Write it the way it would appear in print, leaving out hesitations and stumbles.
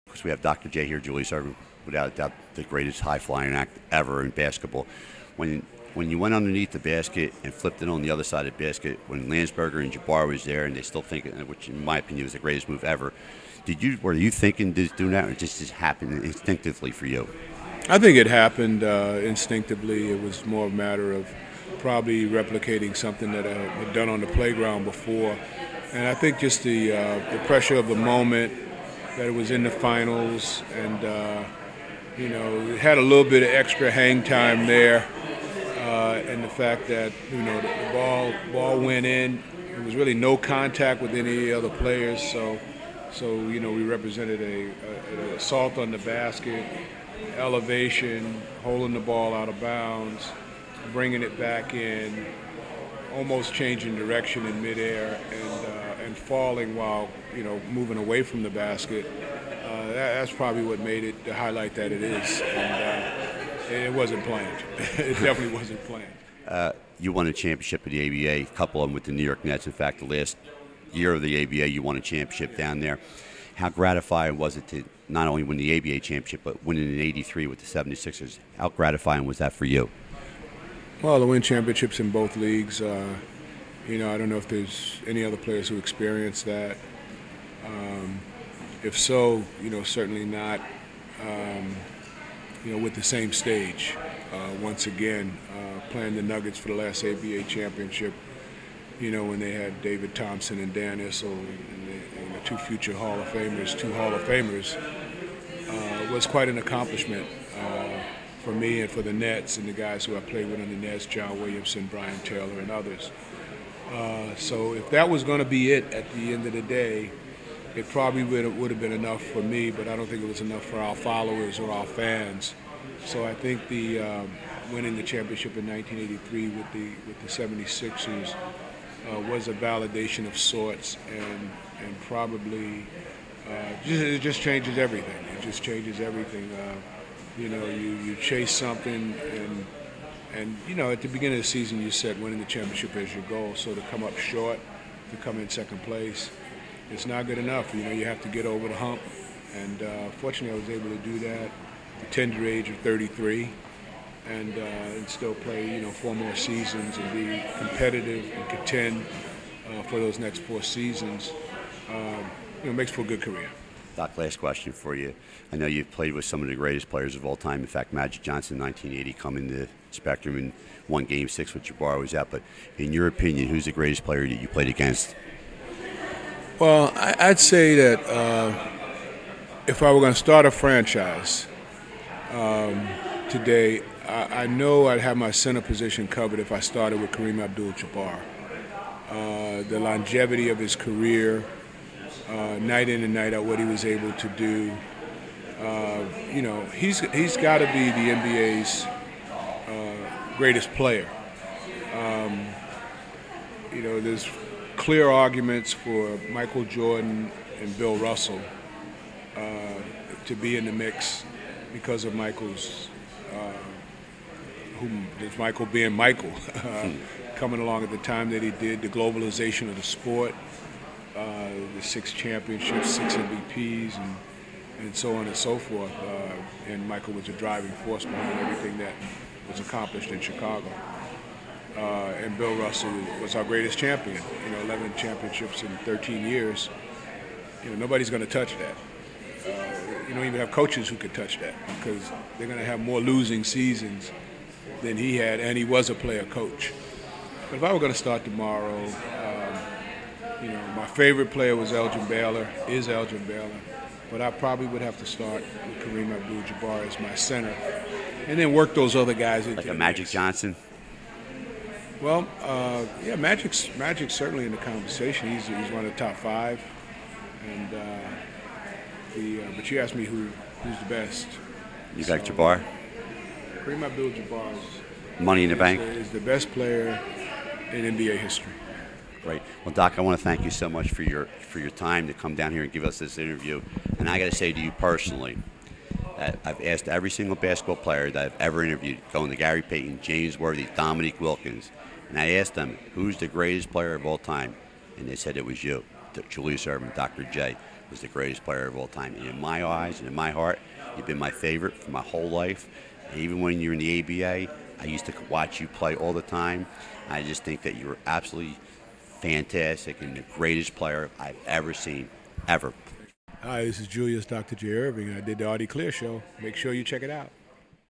Because we have Dr. J here, Julius Erving, without a doubt the greatest high-flying act ever in basketball. When you went underneath the basket and flipped it on the other side of the basket, when Landsberger and Jabbar was there, and they still think, which in my opinion was the greatest move ever, were you thinking this doing that, or just happened instinctively for you? I think it happened instinctively. It was more a matter of probably replicating something that I had done on the playground before, and I think just the pressure of the moment, that it was in the finals, and it had a little bit of extra hang time there, and the fact that the ball went in. There was really no contact with any other players, so we represented an assault on the basket, elevation, holding the ball out of bounds, bringing it back in, almost changing direction in midair, and falling while moving away from the basket. That's probably what made it the highlight that it is, and it wasn't planned. It definitely wasn't planned. You won a championship at the ABA, a couple of them with the New York Nets. In fact, the last year of the ABA, you won a championship down there. How gratifying was it to not only win the ABA championship, but winning in '83 with the 76ers? How gratifying was that for you? Well, to win championships in both leagues, I don't know if there's any other players who experienced that. If so, certainly not, with the same stage. Once again, playing the Nuggets for the last ABA championship, when they had David Thompson and Dan Issel and the two future Hall of Famers, was quite an accomplishment for me and for the Nets and the guys who I played with on the Nets, John Williamson, Brian Taylor, and others. So if that was going to be it at the end of the day, it probably would have been enough for me, but I don't think it was enough for our followers or our fans. So I think the winning the championship in 1983 with the 76ers was a validation of sorts, and probably it just changes everything. It just changes everything. You chase something, and at the beginning of the season you set winning the championship as your goal. So to come up short, to come in second place, it's not good enough. You have to get over the hump, and fortunately I was able to do that at the tender age of 33, and still play 4 more seasons and be competitive and contend for those next 4 seasons. Makes for a good career. Doc, last question for you. I know you've played with some of the greatest players of all time. In fact, Magic Johnson in 1980 come in the spectrum and won Game 6 with Jabbar was out. But in your opinion, who's the greatest player that you played against? Well, I'd say that if I were going to start a franchise today, I know I'd have my center position covered if I started with Kareem Abdul-Jabbar. The longevity of his career, night in and night out, what he was able to do. He's got to be the NBA's greatest player. There's clear arguments for Michael Jordan and Bill Russell to be in the mix because of Michael's, Michael being Michael, coming along at the time that he did, the globalization of the sport, the 6 championships, 6 MVPs, and so on and so forth. And Michael was a driving force behind everything that was accomplished in Chicago. And Bill Russell was our greatest champion. 11 championships in 13 years. Nobody's going to touch that. You don't even have coaches who could touch that because they're going to have more losing seasons than he had, and he was a player coach. But if I were going to start tomorrow, my favorite player was Elgin Baylor, but I probably would have to start with Kareem Abdul-Jabbar as my center, and then work those other guys into like a Magic Johnson. Well, Magic's certainly in the conversation. He's one of the top 5, and but you asked me who's the best. You got Jabbar. Kareem Abdul-Jabbar Money in the Bank is the best player in NBA history. Great. Well, Doc, I want to thank you so much for your time to come down here and give us this interview. And I got to say to you personally, that I've asked every single basketball player that I've ever interviewed, going to Gary Payton, James Worthy, Dominique Wilkins, and I asked them, who's the greatest player of all time? And they said it was you. Julius Erving, Dr. J, was the greatest player of all time. And in my eyes and in my heart, you've been my favorite for my whole life. And even when you're in the ABA, I used to watch you play all the time. I just think that you're absolutely fantastic and the greatest player I've ever seen, ever. Hi, this is Julius, Dr. J. Erving. I did the Artie Clear show. Make sure you check it out.